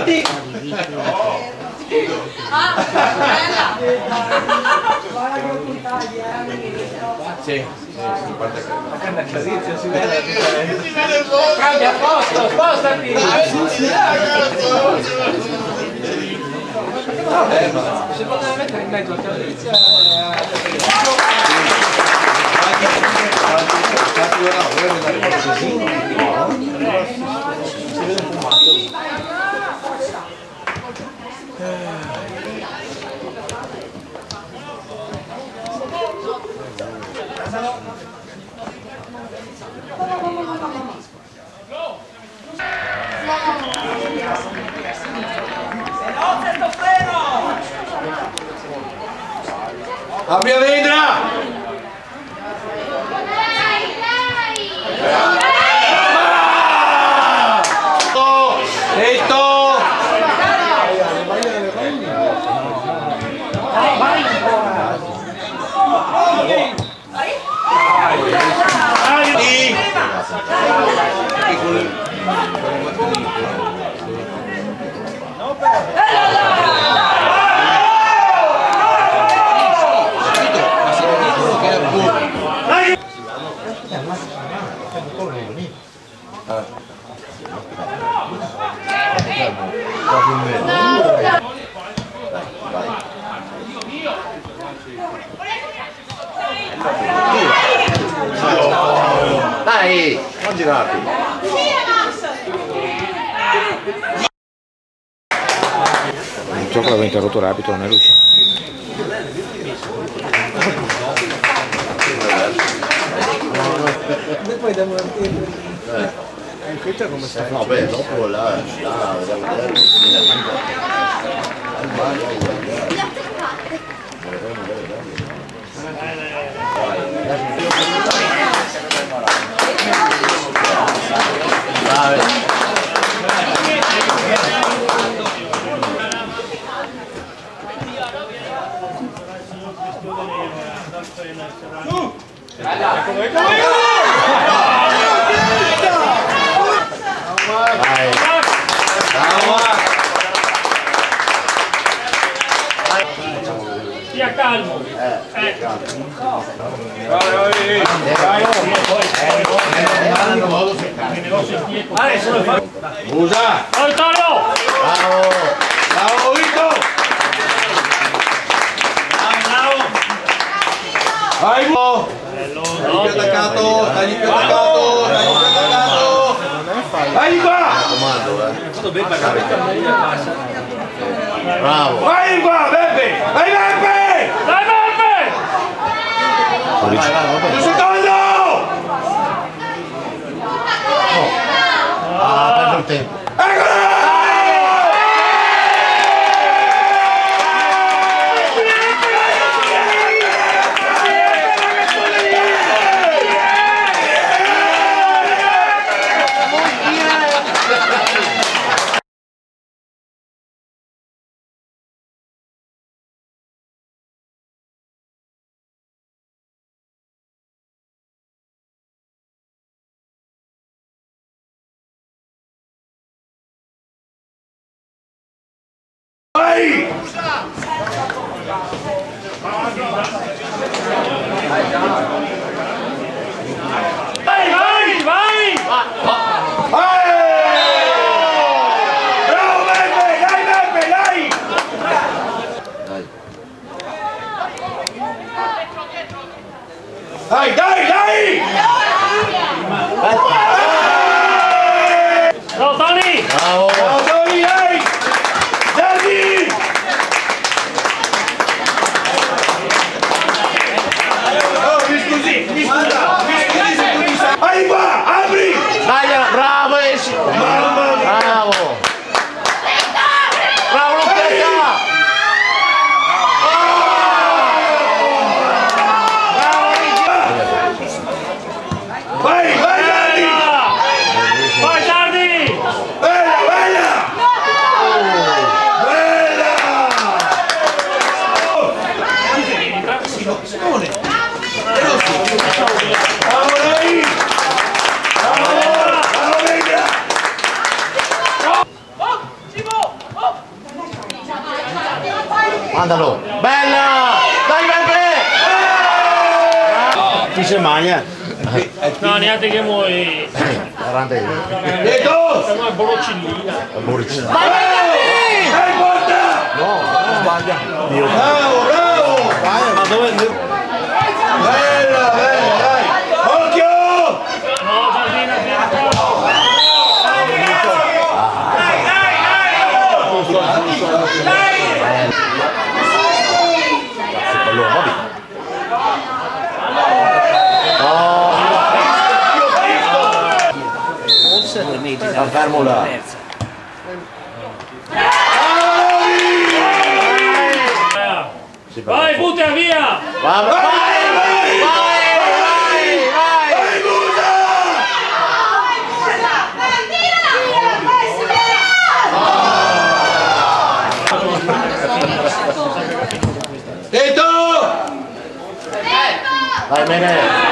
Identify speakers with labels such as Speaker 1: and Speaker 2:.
Speaker 1: spostati! Sì, la canna Carizio si vede la differenza. Cambia posto, spostati! Vabbè, ma se poteva mettere in mezzo a Carizio si vede un fumato. Abbia vedra!
Speaker 2: Dai, non girarti.
Speaker 3: Il gioco l'aveva interrotto l'arbitro, non è riuscito.
Speaker 1: Poi devo come sta?
Speaker 2: No, beh, dopo là,
Speaker 4: Stia calmo.
Speaker 2: Usa!
Speaker 4: Bravo!
Speaker 2: Bravo Vito! Vai Vito! Stai più attaccato, stai più attaccato, stai più attaccato! Vai qua! Bravo! Vai qua, Beppe! Vai Beppe!
Speaker 4: Dai Beppe!
Speaker 2: Un secondo! Ah, perso il tempo. Vai!
Speaker 4: Vai, vai, vai!
Speaker 2: Bravo Beppe! Dai Beppe, dai! Dai, dai, dai!
Speaker 4: Bravo Tony!
Speaker 2: Bravo! Bravo Tony, dai! Sergi! Oh, mi scusi se tu mi sai. Vai qua, apri!
Speaker 5: Dai, bravo esci!
Speaker 2: Mamma mia!
Speaker 5: Bravo! Bravo Luca! Mandalo. Bella! Dai Peppe! Chi se magna?
Speaker 4: No, neanche che muovi.
Speaker 5: Guarda io.
Speaker 4: Siamo a Borocillina.
Speaker 5: Vai porta! No, non sbaglia. Bravo, bravo! Ma dove?
Speaker 2: Bella, bella, dai! Occhio!
Speaker 4: No, Giardina,
Speaker 5: Sta fermo là.
Speaker 4: vai, butta via!
Speaker 5: Vai, vai, vai, vai!
Speaker 2: Tito!
Speaker 5: Vai, bene!